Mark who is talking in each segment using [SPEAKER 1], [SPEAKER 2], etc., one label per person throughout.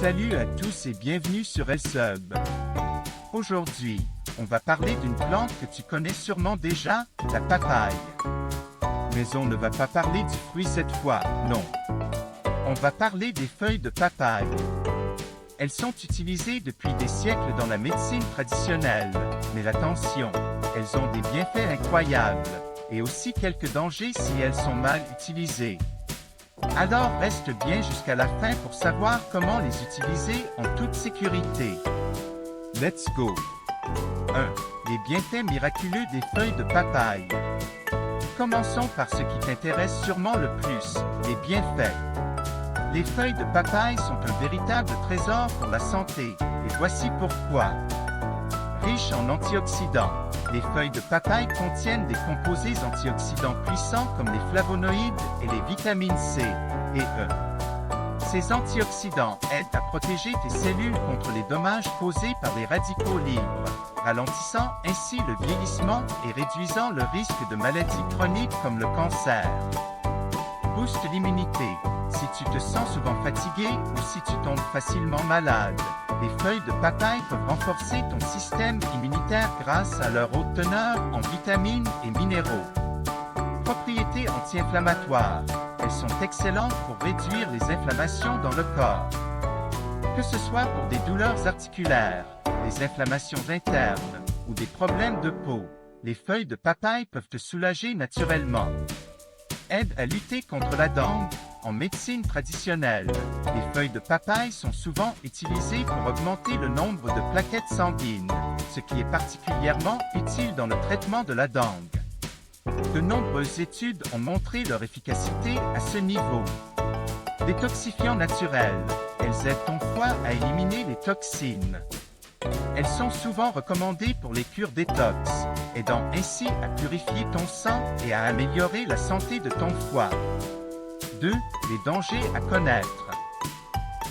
[SPEAKER 1] Salut à tous et bienvenue sur LSub. Aujourd'hui, on va parler d'une plante que tu connais sûrement déjà, la papaye. Mais on ne va pas parler du fruit cette fois, non. On va parler des feuilles de papaye. Elles sont utilisées depuis des siècles dans la médecine traditionnelle, mais attention, elles ont des bienfaits incroyables, et aussi quelques dangers si elles sont mal utilisées. Alors reste bien jusqu'à la fin pour savoir comment les utiliser en toute sécurité. Let's go! 1. Les bienfaits miraculeux des feuilles de papaye. Commençons par ce qui t'intéresse sûrement le plus, les bienfaits. Les feuilles de papaye sont un véritable trésor pour la santé, et voici pourquoi. Riches en antioxydants, les feuilles de papaye contiennent des composés antioxydants puissants comme les flavonoïdes et les vitamines C et E. Ces antioxydants aident à protéger tes cellules contre les dommages causés par les radicaux libres, ralentissant ainsi le vieillissement et réduisant le risque de maladies chroniques comme le cancer. Booste l'immunité. Si tu te sens souvent fatigué ou si tu tombes facilement malade, les feuilles de papaye peuvent renforcer ton système immunitaire grâce à leur haute teneur en vitamines et minéraux. Propriétés anti-inflammatoires. Elles sont excellentes pour réduire les inflammations dans le corps. Que ce soit pour des douleurs articulaires, des inflammations internes ou des problèmes de peau, les feuilles de papaye peuvent te soulager naturellement. Aide à lutter contre la dengue. En médecine traditionnelle, les feuilles de papaye sont souvent utilisées pour augmenter le nombre de plaquettes sanguines, ce qui est particulièrement utile dans le traitement de la dengue. De nombreuses études ont montré leur efficacité à ce niveau. Détoxifiants naturels, elles aident ton foie à éliminer les toxines. Elles sont souvent recommandées pour les cures détox, aidant ainsi à purifier ton sang et à améliorer la santé de ton foie. 2. Les dangers à connaître.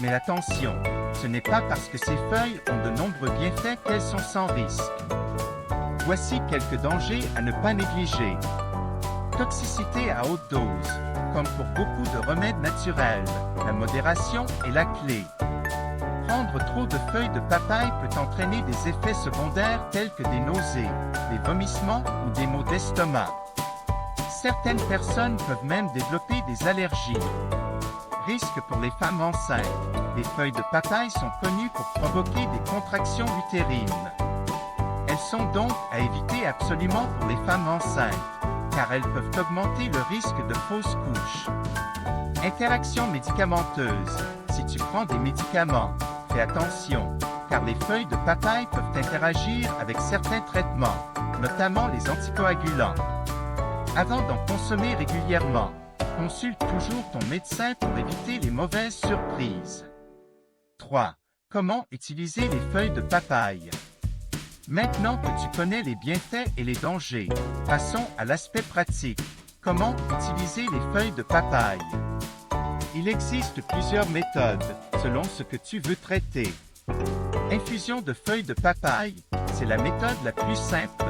[SPEAKER 1] Mais attention, ce n'est pas parce que ces feuilles ont de nombreux bienfaits qu'elles sont sans risque. Voici quelques dangers à ne pas négliger. Toxicité à haute dose. Comme pour beaucoup de remèdes naturels, la modération est la clé. Prendre trop de feuilles de papaye peut entraîner des effets secondaires tels que des nausées, des vomissements ou des maux d'estomac. Certaines personnes peuvent même développer des allergies. Risque pour les femmes enceintes. Les feuilles de papaye sont connues pour provoquer des contractions utérines. Elles sont donc à éviter absolument pour les femmes enceintes, car elles peuvent augmenter le risque de fausses couches. Interactions médicamenteuses. Si tu prends des médicaments, fais attention, car les feuilles de papaye peuvent interagir avec certains traitements, notamment les anticoagulants. Avant d'en consommer régulièrement, consulte toujours ton médecin pour éviter les mauvaises surprises. 3. Comment utiliser les feuilles de papaye? Maintenant que tu connais les bienfaits et les dangers, passons à l'aspect pratique. Comment utiliser les feuilles de papaye? Il existe plusieurs méthodes, selon ce que tu veux traiter. Infusion de feuilles de papaye, c'est la méthode la plus simple.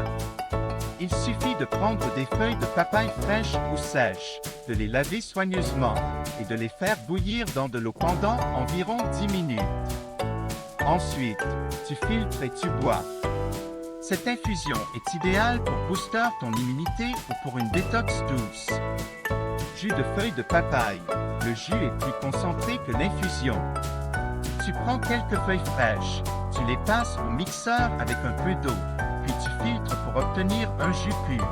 [SPEAKER 1] Il suffit de prendre des feuilles de papaye fraîches ou sèches, de les laver soigneusement et de les faire bouillir dans de l'eau pendant environ 10 minutes. Ensuite, tu filtres et tu bois. Cette infusion est idéale pour booster ton immunité ou pour une détox douce. Jus de feuilles de papaye. Le jus est plus concentré que l'infusion. Tu prends quelques feuilles fraîches, tu les passes au mixeur avec un peu d'eau, puis tu filtres pour obtenir un jus pur.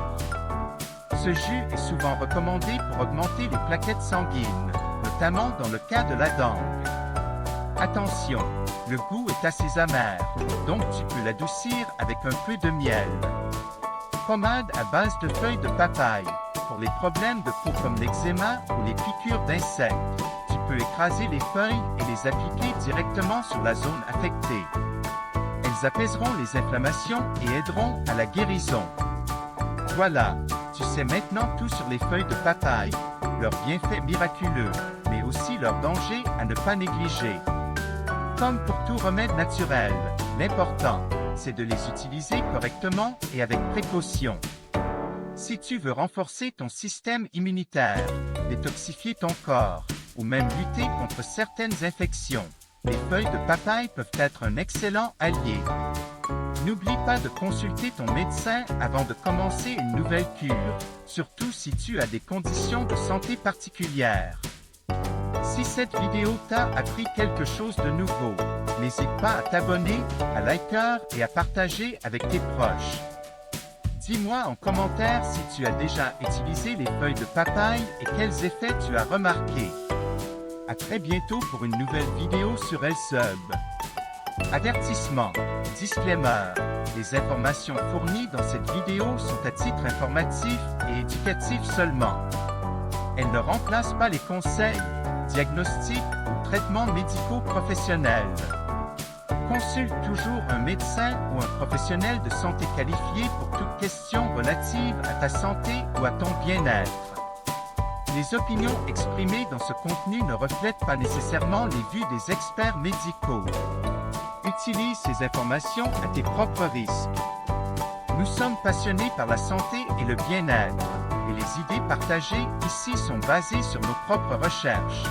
[SPEAKER 1] Ce jus est souvent recommandé pour augmenter les plaquettes sanguines, notamment dans le cas de la dengue. Attention, le goût est assez amer, donc tu peux l'adoucir avec un peu de miel. Pommade à base de feuilles de papaye. Pour les problèmes de peau comme l'eczéma ou les piqûres d'insectes, tu peux écraser les feuilles et les appliquer directement sur la zone affectée. Elles apaiseront les inflammations et aideront à la guérison. Voilà, tu sais maintenant tout sur les feuilles de papaye, leurs bienfaits miraculeux, mais aussi leurs dangers à ne pas négliger. Comme pour tout remède naturel, l'important, c'est de les utiliser correctement et avec précaution. Si tu veux renforcer ton système immunitaire, détoxifier ton corps, ou même lutter contre certaines infections, les feuilles de papaye peuvent être un excellent allié. N'oublie pas de consulter ton médecin avant de commencer une nouvelle cure, surtout si tu as des conditions de santé particulières. Si cette vidéo t'a appris quelque chose de nouveau, n'hésite pas à t'abonner, à liker et à partager avec tes proches. Dis-moi en commentaire si tu as déjà utilisé les feuilles de papaye et quels effets tu as remarqués. À très bientôt pour une nouvelle vidéo sur LSUB. Avertissement, disclaimer, les informations fournies dans cette vidéo sont à titre informatif et éducatif seulement. Elles ne remplacent pas les conseils, diagnostics ou traitements médicaux professionnels. Consulte toujours un médecin ou un professionnel de santé qualifié pour toute question relative à ta santé ou à ton bien-être. Les opinions exprimées dans ce contenu ne reflètent pas nécessairement les vues des experts médicaux. Utilise ces informations à tes propres risques. Nous sommes passionnés par la santé et le bien-être, et les idées partagées ici sont basées sur nos propres recherches.